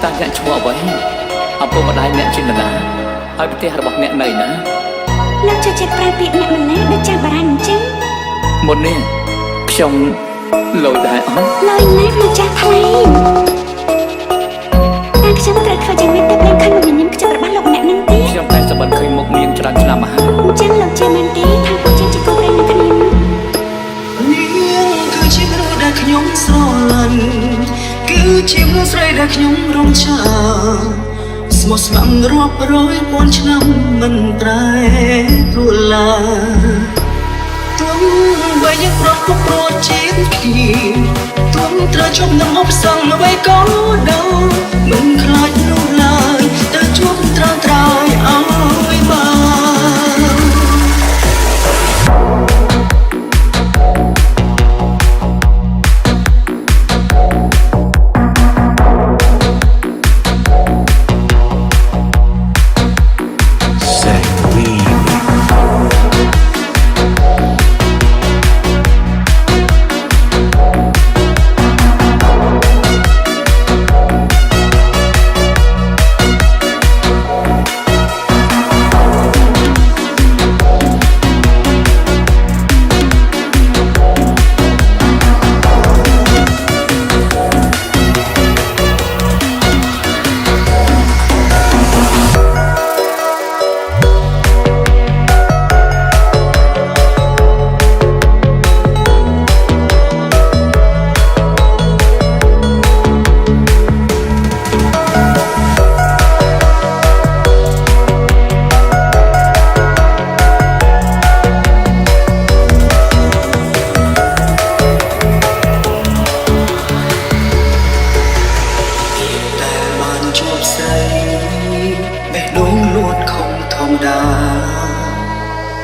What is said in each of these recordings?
តាអ្នកឈ្មោះអ្វីអំពុកម្ដាយអ្នកជានរណាហើយប្រទេសរបស់អ្នកនៅណាលោកចូលចិត្តប្រើពាក្យអ្នកម្នាក់ដូចចាស់បារាំងអញ្ចឹងមុននេះខ្ញុំលយដែរអត់លយណាស់លោកចាស់ថ្លៃតែខ្ញុំត្រូវធ្វើយ៉ាងម៉េចទៅព្រមឃើញមុខញញឹមខ្ចប់របស់លោកអ្នកនឹងទេខ្ញុំតែសម្បត្តិឃើញមុខនាងច្រើនឆ្នាំមកហើយអញ្ចឹងលោកជឿមែនទេថាពួកយើងជាគូព្រេងនឹងគ្នានាងគឺជាមនុស្សដែលខ្ញុំស្រឡាញ់គឺជាមនុស្សស្រីដែលខ្ញុំរំចាំស្មោះស្ម័គ្ររាប់រយពាន់ឆ្នាំមិនប្រែប្រួលឡើយទោះបីយើងប្រត់គ្រប់ប្រជាតិគ្នាទោះត្រូវជប់នឹងឧបសគ្គអ្វីក៏ដោយមិនខ្លាចនោះឡើយទៅជួបត្រាំត្រាយឲ្យបាន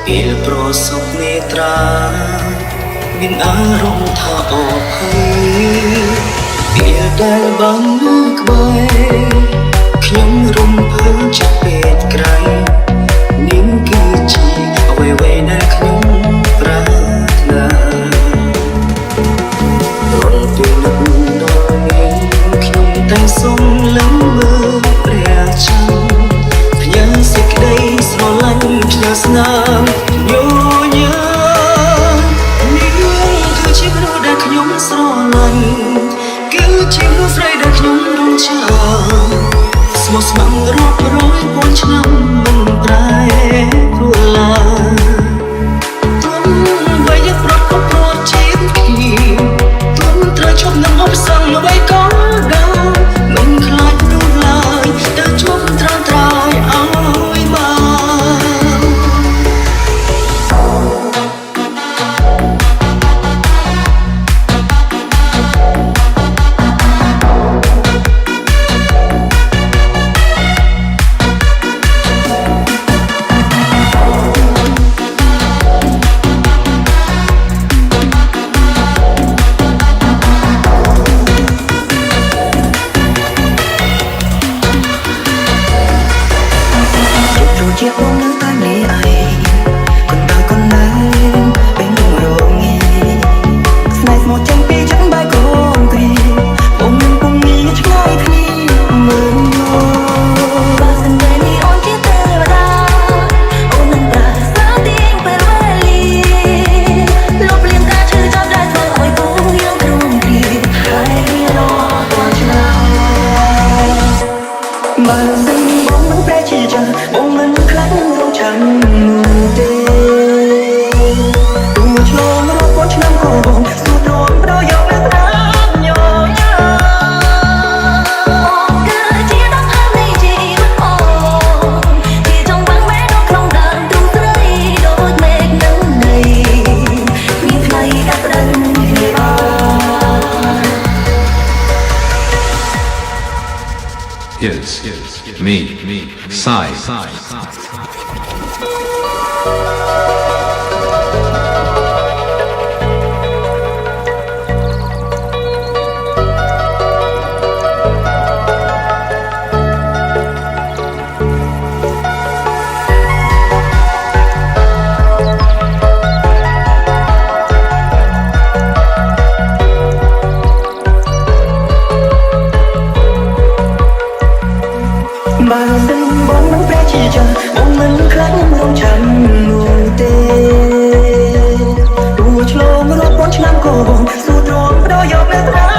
ពេលប្រសពនេត្រាមានអារម្មណ៍ថាអភ័យពេលដែលបាននៅក្បែរខ្ញុំរំភើបចិត្តពេកក្រៃនាងគឺជាអ្វីៗដែលខ្ញុំប្រាថ្នារំពឹងនឹកដល់នាងខ្ញុំតែសូមលំមើលព្រះច័ន្ទផ្ញើសេចក្តីស្រឡាញ់ផ្ញើស្នាមញញឹមនាងគឺជាមនុស្សដែលខ្ញុំស្រឡាញ់គឺជាមនុស្សស្រីដែលខ្ញុំរំចាំស្មោះស្ម័គ្ររាប់រយពាន់ឆ្នាំមិនប្រែប្រួលឡើយទោះបីយើងប្រត់គ្រប់ប្រជាតិគ្នាទោះត្រូវជប់នឹងឧបសគ្គអ្វីក៏ដោយមិនខ្លាចនោះឡើយទៅជួបត្រាំត្រាយឲ្យបានជាបងនៅតាមនេះឯងកណ្ដាលកណ្ដាលពេលរងងាយស្នេហ៍ស្មោះចេញពីចិត្តបែកគ្រងគ្រីបងនឹងពុំមានឆ្ងាយគ្នាមើលបើសិនតែនេះអូនជាទេវតាអូននឹងប្រើសាទៀងពេលវេលាលុបលាងការឈឺចាប់ដែលធ្វើឲ្យបងយើងគ្រងគ្រីហើយរត់ទៅឆ្នាំបើសិនបងមិនប្រែជាចាស់បងមិនខ្លាចនឹងរងចាំទេទូឆ្លងរាប់ពាន់ឆ្នាំក៏បងស្ទុះទ្រាំប្រយោគនឹងតាមញញបងគឺជាដង្ហើមនៃជីវិតអូនជាចង់បាំងបែកក្នុងដើមទ្រូងស្រីដូចមេឃនឹងនៃមានថ្ងៃកាត់ដឹងគ្នាបាន Yes, me, Sai. ឆ្លាមកូនស៊ូទ្រងបដោយកមេត្រា